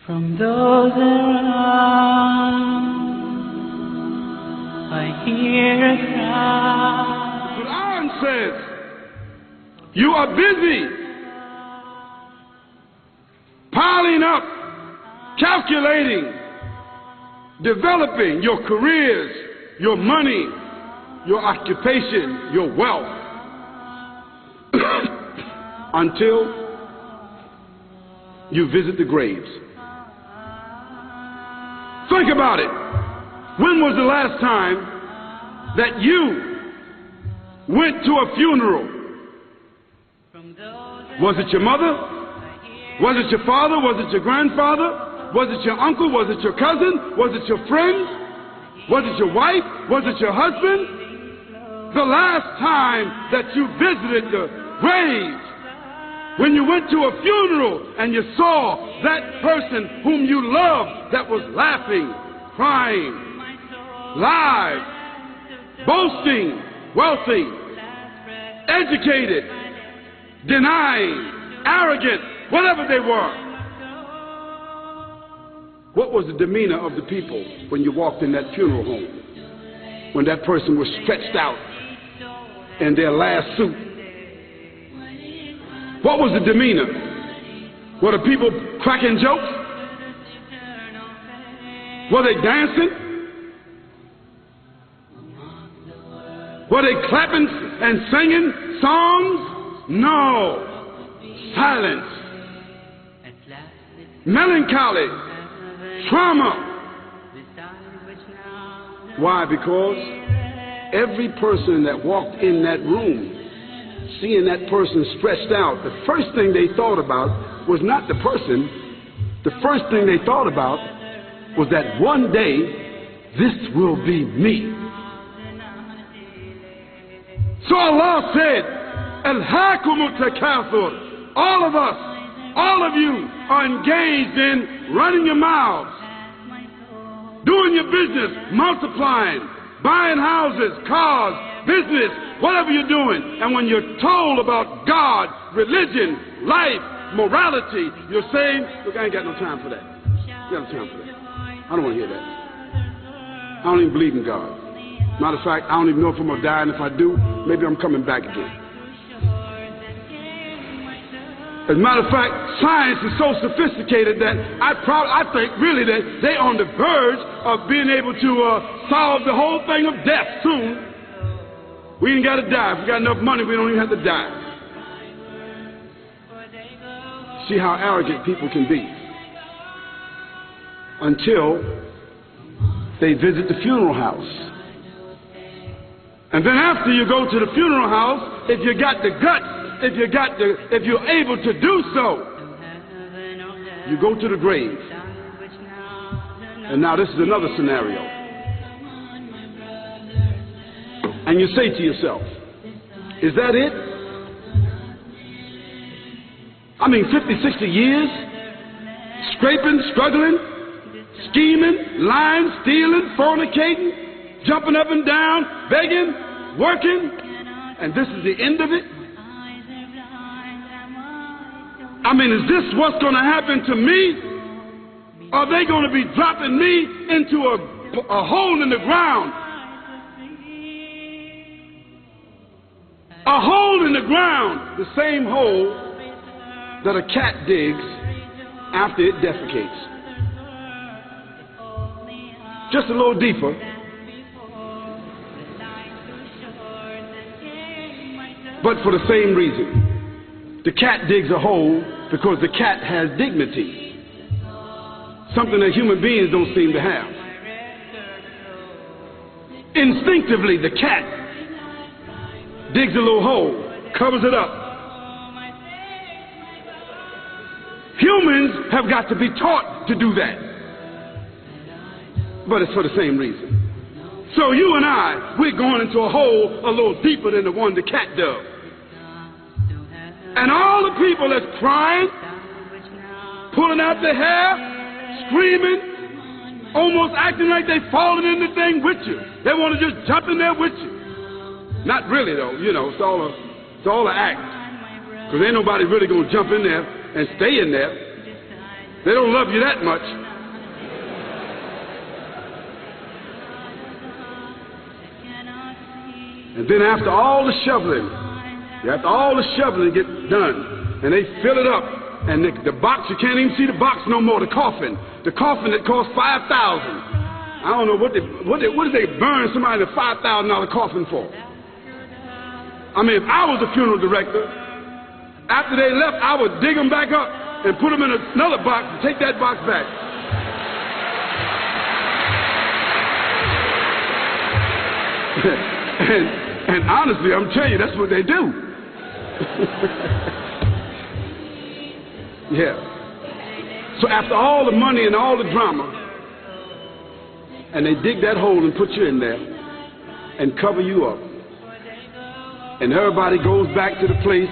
From those around, I hear a cry. The Quran says, you are busy piling up, calculating, developing your careers, your money, your occupation, your wealth, until you visit the graves. Think about it. When was the last time that you went to a funeral? Was it your mother? Was it your father? Was it your grandfather? Was it your uncle? Was it your cousin? Was it your friend? Was it your wife? Was it your husband? The last time that you visited the graves, when you went to a funeral and you saw that person whom you loved that was laughing, crying, live, boasting, wealthy, educated, denying, arrogant, whatever they were. What was the demeanor of the people when you walked in that funeral home? When that person was stretched out in their last suit? What was the demeanor? Were the people cracking jokes? Were they dancing? Were they clapping and singing songs? No. Silence. Melancholy. Trauma. Why? Because every person that walked in that room, seeing that person stretched out, the first thing they thought about was not the person. The first thing they thought about was that one day this will be me. So Allah said, Alhaakumut takathur. All of us, all of you are engaged in running your mouths, doing your business, multiplying, buying houses, cars, business, whatever you're doing. And when you're told about God, religion, life, morality, you're saying, look, I ain't got no time for that. I ain't got no time for that. I don't want to hear that. I don't even believe in God. Matter of fact, I don't even know if I'm going to die, and if I do, maybe I'm coming back again. As a matter of fact, science is so sophisticated that I think really that they're on the verge of being able to solve the whole thing of death soon. We ain't got to die. If we got enough money, we don't even have to die. See how arrogant people can be until they visit the funeral house. And then after you go to the funeral house, if you got the guts, if you're able to do so, you go to the grave. And now this is another scenario. And you say to yourself, is that it? I mean, 50, 60 years, scraping, struggling, scheming, lying, stealing, fornicating, jumping up and down, begging, working, and this is the end of it? I mean, is this what's going to happen to me? Are they going to be dropping me into a hole in the ground? A hole in the ground, the same hole that a cat digs after it defecates. Just a little deeper. But for the same reason. The cat digs a hole because the cat has dignity. Something that human beings don't seem to have. Instinctively, the cat digs a little hole, covers it up. Humans have got to be taught to do that. But it's for the same reason. So you and I, we're going into a hole a little deeper than the one the cat dug. And all the people that's crying, pulling out their hair, screaming, almost acting like they're falling in the thing with you. They want to just jump in there with you. Not really, though. You know, it's all an act. Because ain't nobody really going to jump in there and stay in there. They don't love you that much. And then after all the shoveling get done, and they fill it up, and the box, you can't even see the box no more, the coffin that cost $5,000. I don't know what did they burn somebody in a $5,000 coffin for? I mean, if I was a funeral director, after they left, I would dig them back up and put them in another box and take that box back. and honestly, I'm telling you, that's what they do. Yeah. So after all the money and all the drama, and they dig that hole and put you in there and cover you up, and everybody goes back to the place,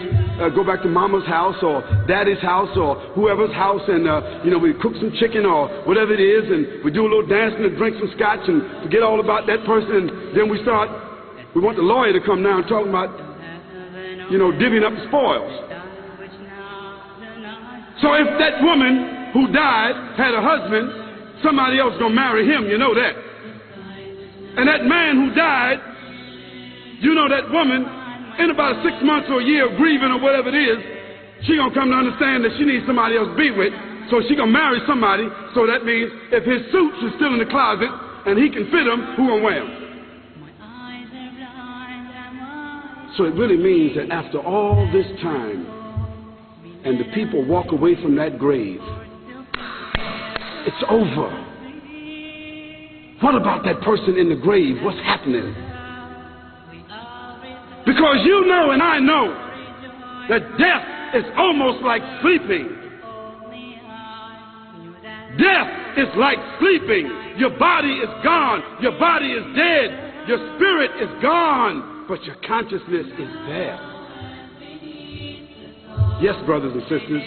go back to mama's house or daddy's house or whoever's house, and we cook some chicken or whatever it is, and we do a little dancing and drink some scotch and forget all about that person, and then we want the lawyer to come now and talk about, divvying up the spoils. So if that woman who died had a husband, somebody else gonna marry him, you know that. And that man who died, that woman, in about 6 months or a year of grieving or whatever it is, she gonna come to understand that she needs somebody else to be with, so she gonna marry somebody. So that means if his suits are still in the closet and he can fit them, who gonna wear them? So it really means that after all this time, and the people walk away from that grave, it's over. What about that person in the grave? What's happening? Because you know and I know that death is almost like sleeping. Death is like sleeping. Your body is gone. Your body is dead. Your spirit is gone, but your consciousness is there. Yes, brothers and sisters.